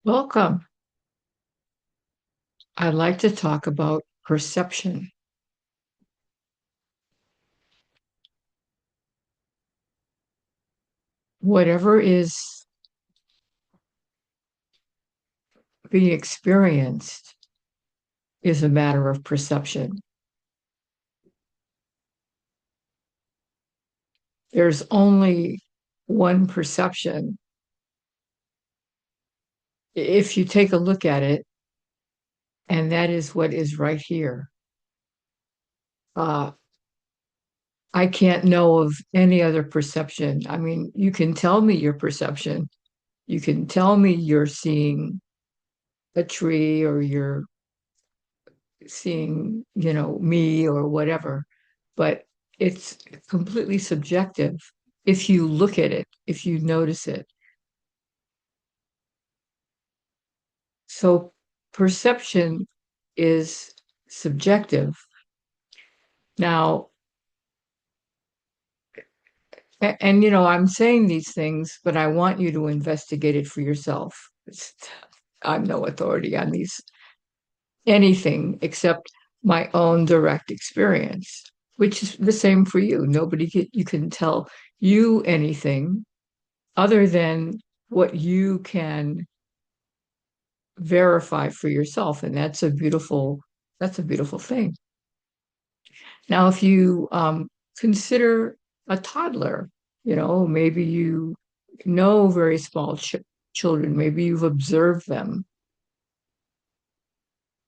Welcome. I'd like to talk about perception. Whatever is being experienced is a matter of perception. There's only one perception. If you take a look at it, and that is what is right here. Uh, I can't know of any other perception. I mean, you can tell me your perception. You can tell me you're seeing a tree or you're seeing, me or whatever, but it's completely subjective if you look at it, if you notice it. So perception is subjective. Now, I'm saying these things, but I want you to investigate it for yourself. I'm no authority on anything except my own direct experience, which is the same for you. You can tell you anything other than what you can verify for yourself, and that's a beautiful thing. Now, if you consider a toddler, maybe you know very small children, maybe you've observed them.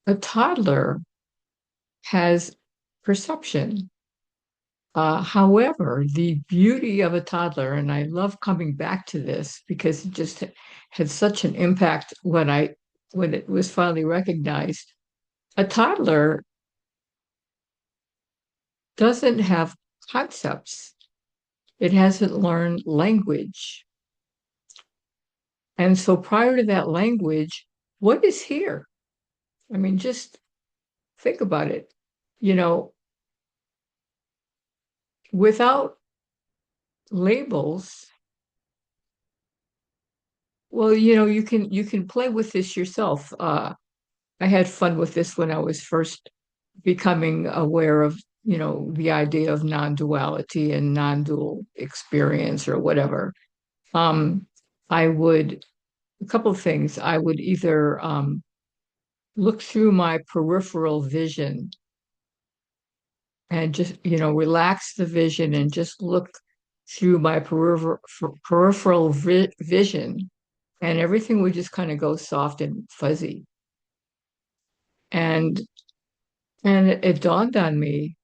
A toddler has perception. However, the beauty of a toddler, and I love coming back to this because it just had such an impact when it was finally recognized. A toddler doesn't have concepts. It hasn't learned language. And so prior to that language, what is here? I mean, just think about it. You know, without labels, well, you can play with this yourself. I had fun with this when I was first becoming aware of, the idea of non-duality and non-dual experience or whatever. Um, I would, a couple of things. I would either look through my peripheral vision and just, relax the vision and just look through my peripheral vision, and everything would just kind of go soft and fuzzy. And it dawned on me,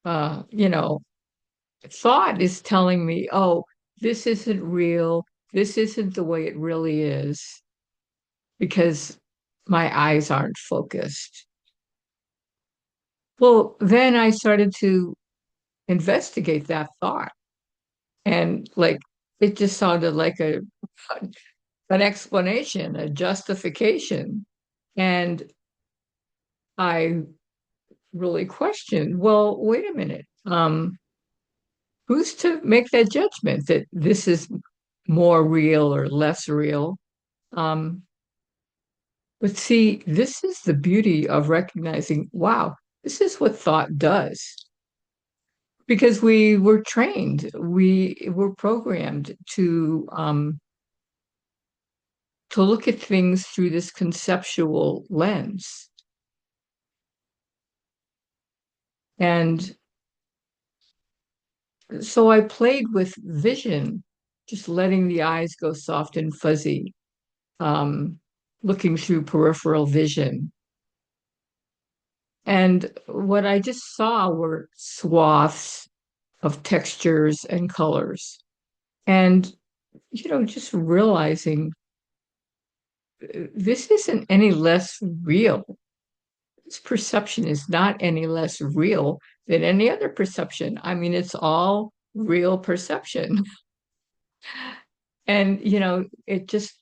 uh, you know, thought is telling me, oh, this isn't real. This isn't the way it really is because my eyes aren't focused. Well, then I started to investigate that thought, and like it just sounded like an explanation, a justification. And I really questioned, well, wait a minute. Who's to make that judgment that this is more real or less real? Um, but see, this is the beauty of recognizing, wow, this is what thought does. Because we were trained, we were programmed to look at things through this conceptual lens. And so I played with vision, just letting the eyes go soft and fuzzy, um, looking through peripheral vision. And what I just saw were swaths of textures and colors. And, just realizing this isn't any less real. This perception is not any less real than any other perception. I mean, it's all real perception. And, it just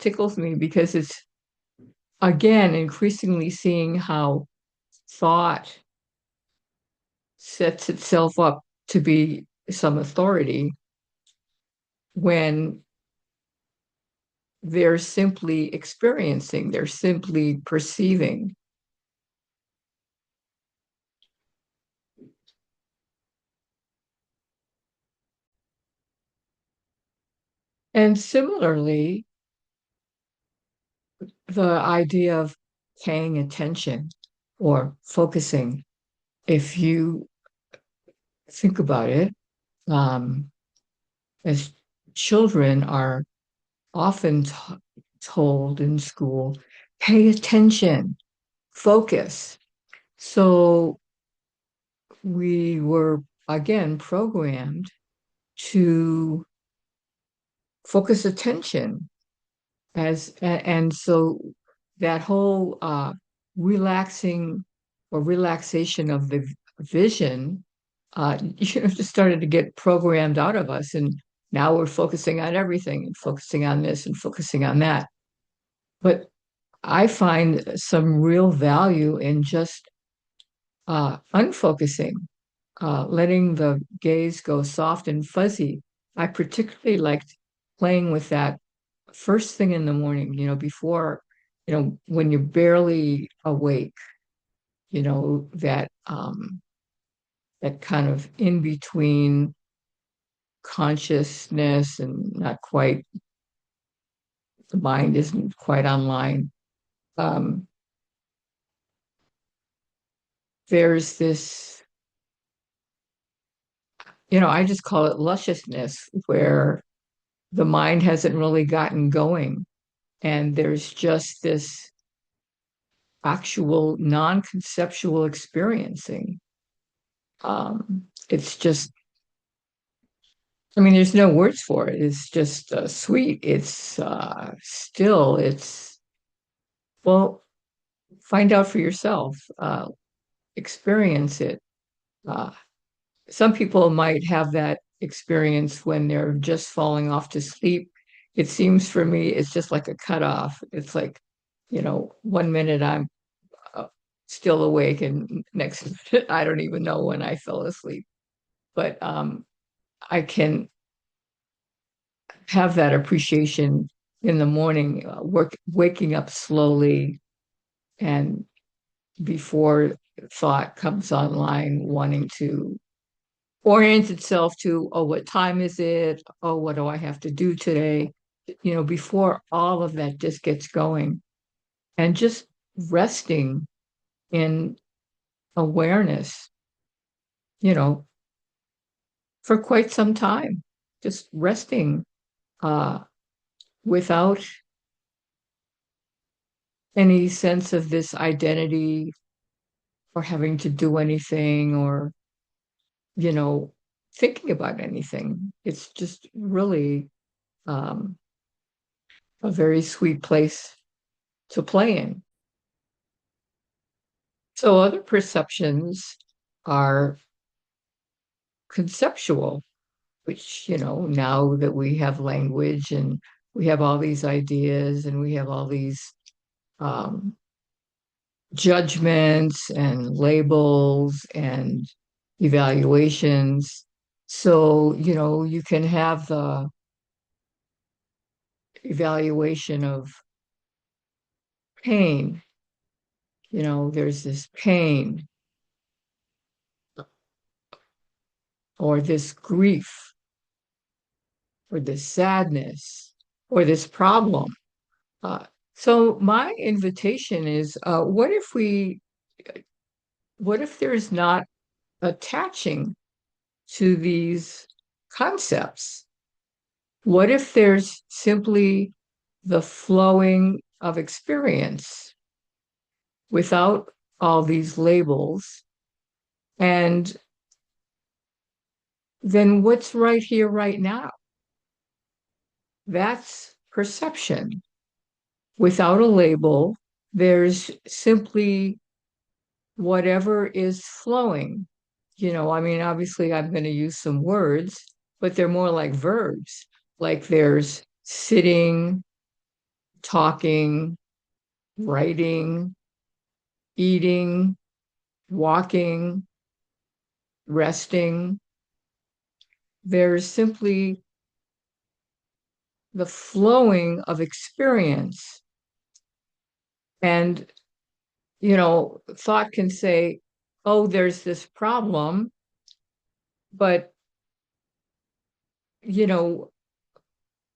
tickles me because it's again increasingly seeing how thought sets itself up to be some authority when they're simply experiencing, they're simply perceiving. And similarly, the idea of paying attention or focusing, if you think about it, um, as children are often told in school, pay attention, focus. So we were again programmed to focus attention and so that whole relaxing or relaxation of the vision just started to get programmed out of us, and now we're focusing on everything and focusing on this and focusing on that. But I find some real value in just unfocusing, letting the gaze go soft and fuzzy. I particularly liked playing with that first thing in the morning, before, when you're barely awake, that kind of in between consciousness and not quite, the mind isn't quite online. Um, there's this, I just call it lusciousness, where the mind hasn't really gotten going. And there's just this actual non-conceptual experiencing. It's just, I mean, there's no words for it. It's just sweet. It's still, well, find out for yourself, experience it. Uh, some people might have that experience when they're just falling off to sleep. It seems for me, it's just like a cutoff. It's like, 1 minute I'm uh, still awake, and next minute I don't even know when I fell asleep. But I can have that appreciation in the morning, waking up slowly, and before thought comes online, wanting to orient itself to, oh, what time is it? Oh, what do I have to do today? Before all of that just gets going, and just resting in awareness, you know, for quite some time, just resting uh, without any sense of this identity or having to do anything or, you know, thinking about anything. It's just really um, a very sweet place to play in. So other perceptions are conceptual, which, now that we have language and we have all these ideas and we have all these um, judgments and labels and evaluations. So, you can have the evaluation of pain. There's this pain or this grief or this sadness or this problem. Uh, so my invitation is, what if there's not attaching to these concepts? What if there's simply the flowing of experience without all these labels? And then what's right here, right now? That's perception. Without a label, there's simply whatever is flowing. I mean, obviously, I'm going to use some words, but they're more like verbs. Like there's sitting, talking, writing, eating, walking, resting. There's simply the flowing of experience. And, thought can say, oh, there's this problem, but, you know,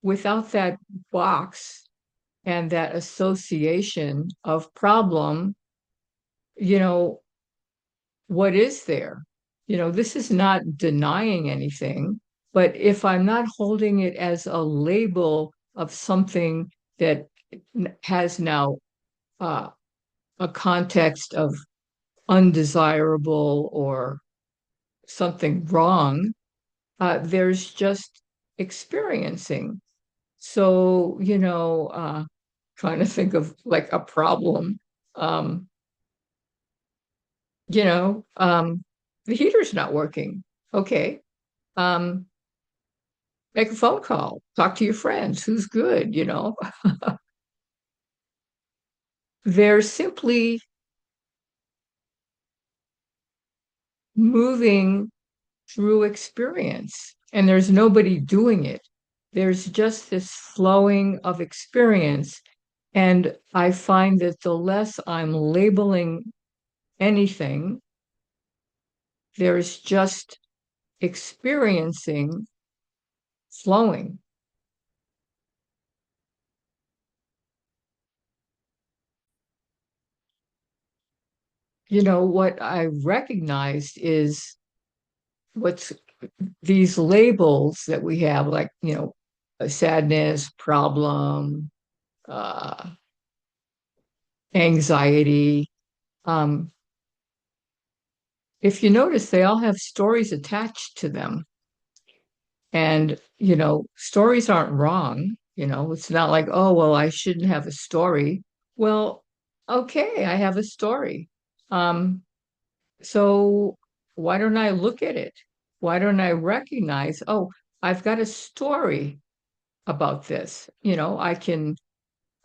without that box and that association of problem, you know, what is there? This is not denying anything, but if I'm not holding it as a label of something that has now uh, a context of undesirable or something wrong, there's just experiencing. So, trying to think of like a problem. Um, you know, um, the heater's not working. Okay. Um, make a phone call, talk to your friends, who's good. They're simply moving through experience, and there's nobody doing it. There's just this flowing of experience. And I find that the less I'm labeling anything, there's just experiencing flowing. What I recognized is what's these labels that we have, like, a sadness, problem, uh, anxiety. Um, if you notice, they all have stories attached to them. And, stories aren't wrong. It's not like, oh, well, I shouldn't have a story. Well, okay, I have a story. Um, So why don't I look at it? Why don't I recognize, oh, I've got a story about this. I can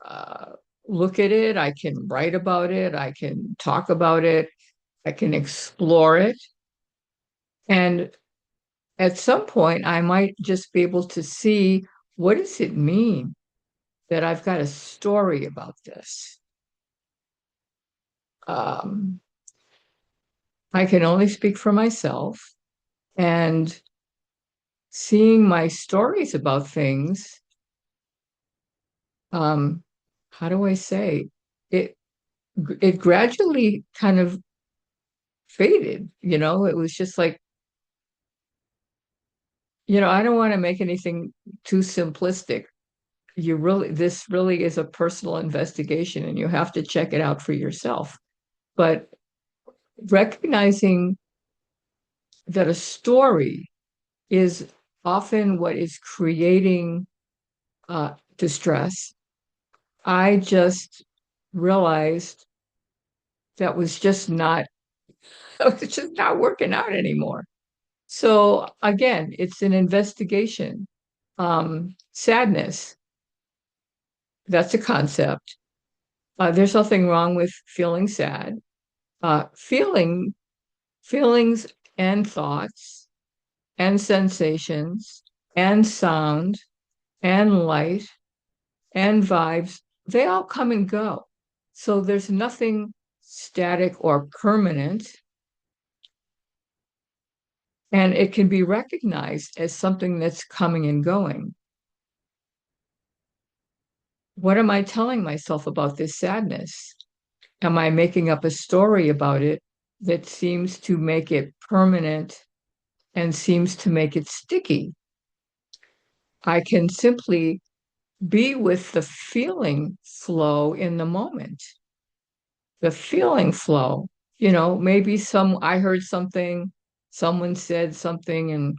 uh, look at it, I can write about it, I can talk about it, I can explore it. And at some point, I might just be able to see, what does it mean that I've got a story about this? Um, I can only speak for myself. And seeing my stories about things, um, how do I say it? It gradually kind of faded. It was just like, I don't want to make anything too simplistic. This really is a personal investigation, and you have to check it out for yourself. But recognizing that a story is often what is creating distress, I just realized that was just not it's just not working out anymore. So again, it's an investigation. Sadness, that's a concept. There's nothing wrong with feeling sad. Feelings and thoughts and sensations and sound and light and vibes, they all come and go. So there's nothing static or permanent. And it can be recognized as something that's coming and going. What am I telling myself about this sadness? Am I making up a story about it that seems to make it permanent and seems to make it sticky? I can simply be with the feeling flow in the moment, the feeling flow. Maybe I heard something, someone said something, and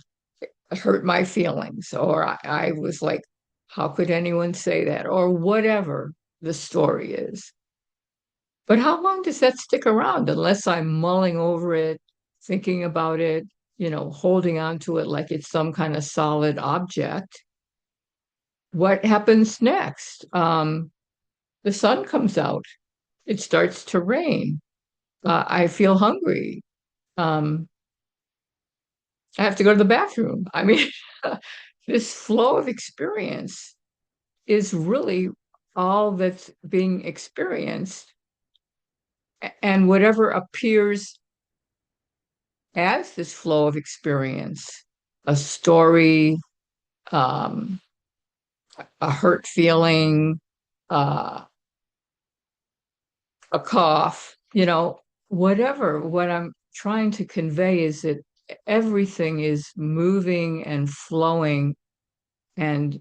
hurt my feelings, or I was like, how could anyone say that, or whatever the story is. But how long does that stick around unless I'm mulling over it, thinking about it, holding on to it like it's some kind of solid object? What happens next? The sun comes out, it starts to rain, I feel hungry, um, I have to go to the bathroom. I mean, this flow of experience. is really all that's being experienced, and whatever appears as this flow of experience, a story, um, a hurt feeling, uh, a cough, whatever. What I'm trying to convey is that everything is moving and flowing and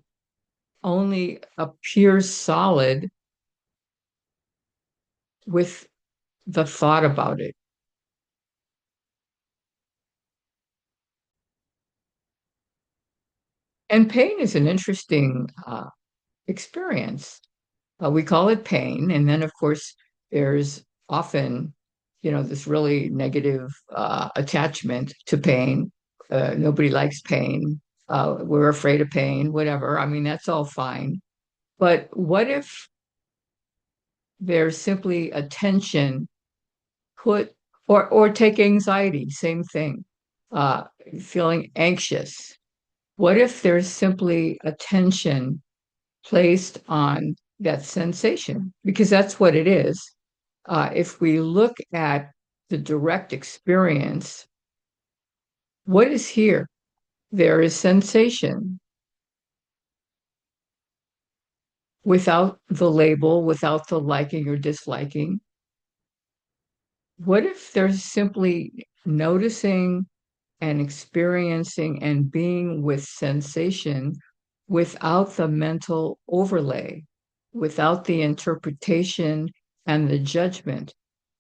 only appears solid with the thought about it. And pain is an interesting experience. We call it pain. And then, of course, there's often, this really negative attachment to pain. Nobody likes pain. We're afraid of pain, whatever. I mean, that's all fine. But what if there's simply attention put, or take anxiety, same thing, uh, feeling anxious. What if there's simply attention placed on that sensation? Because that's what it is. If we look at the direct experience, what is here? There is sensation without the label, without the liking or disliking. What if there's simply noticing and experiencing and being with sensation without the mental overlay, without the interpretation and the judgment?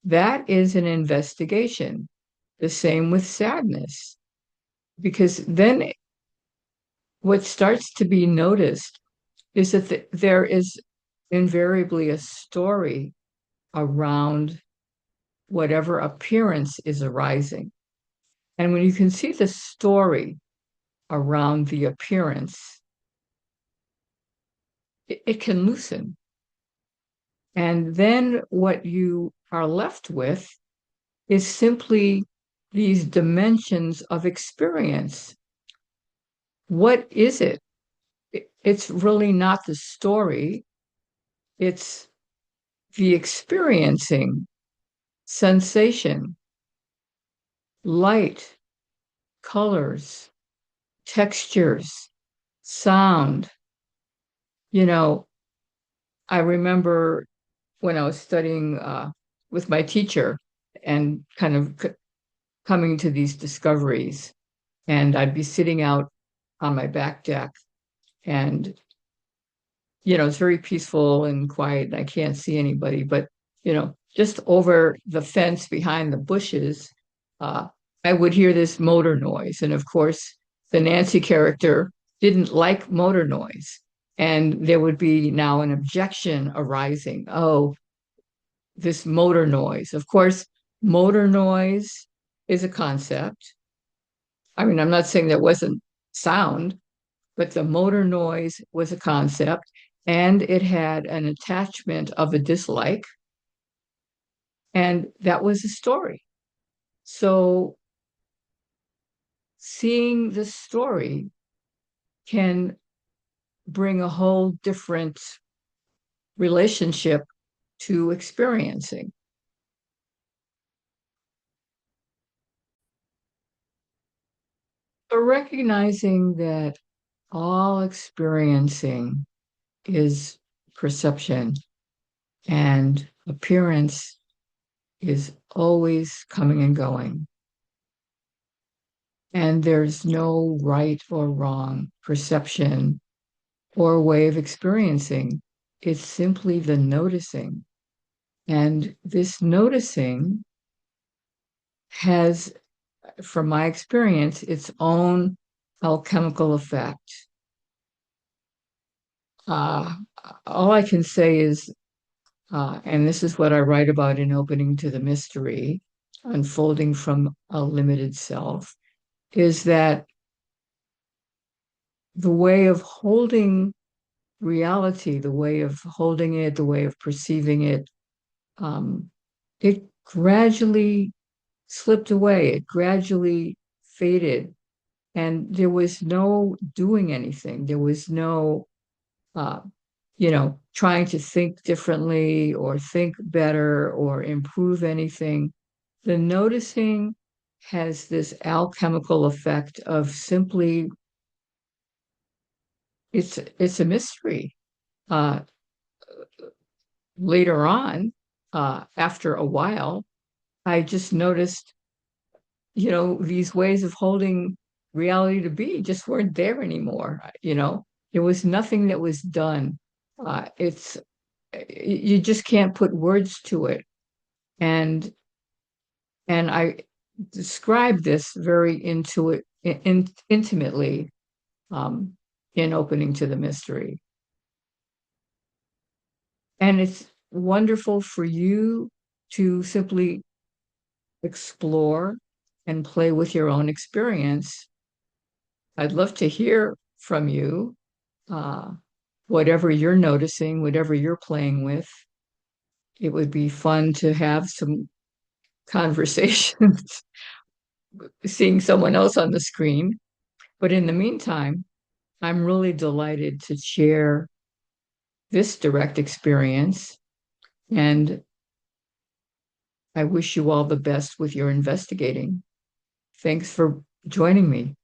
That is an investigation. The same with sadness, because then what starts to be noticed is that there is invariably a story around whatever appearance is arising. And when you can see the story around the appearance, it can loosen. And then what you are left with is simply these dimensions of experience. What is it? It's really not the story, it's the experiencing, sensation, light, colors, textures, sound. You know, I remember when I was studying with my teacher and kind of coming to these discoveries, and I'd be sitting out on my back deck, and it's very peaceful and quiet, and I can't see anybody, but just over the fence behind the bushes, uh, I would hear this motor noise. And of course, the Nancy character didn't like motor noise. And there would be now an objection arising. Oh, this motor noise. Of course, motor noise is a concept. I mean, I'm not saying there wasn't sound, but the motor noise was a concept, and it had an attachment of a dislike, and that was a story. So seeing the story can bring a whole different relationship to experiencing. But recognizing that all experiencing is perception, and appearance is always coming and going. And there's no right or wrong perception or way of experiencing. It's simply the noticing. And this noticing has, from my experience, its own alchemical effect. Uh, all I can say is, and this is what I write about in Opening to the Mystery, Unfolding from a Limited Self, is that the way of holding reality, the way of holding it, the way of perceiving it, um, it gradually slipped away. It gradually faded. And there was no doing anything. There was no trying to think differently or think better or improve anything. The noticing has this alchemical effect of simply, it's a mystery. Uh, Later on, after a while, I just noticed, these ways of holding reality to be just weren't there anymore. There was nothing that was done. It's You just can't put words to it. And I describe this very intimately, um, in Opening to the Mystery. And it's wonderful for you to simply explore and play with your own experience. I'd love to hear from you, uh, whatever you're noticing, whatever you're playing with. It would be fun to have some conversations, seeing someone else on the screen. But in the meantime, I'm really delighted to share this direct experience, and I wish you all the best with your investigating. Thanks for joining me.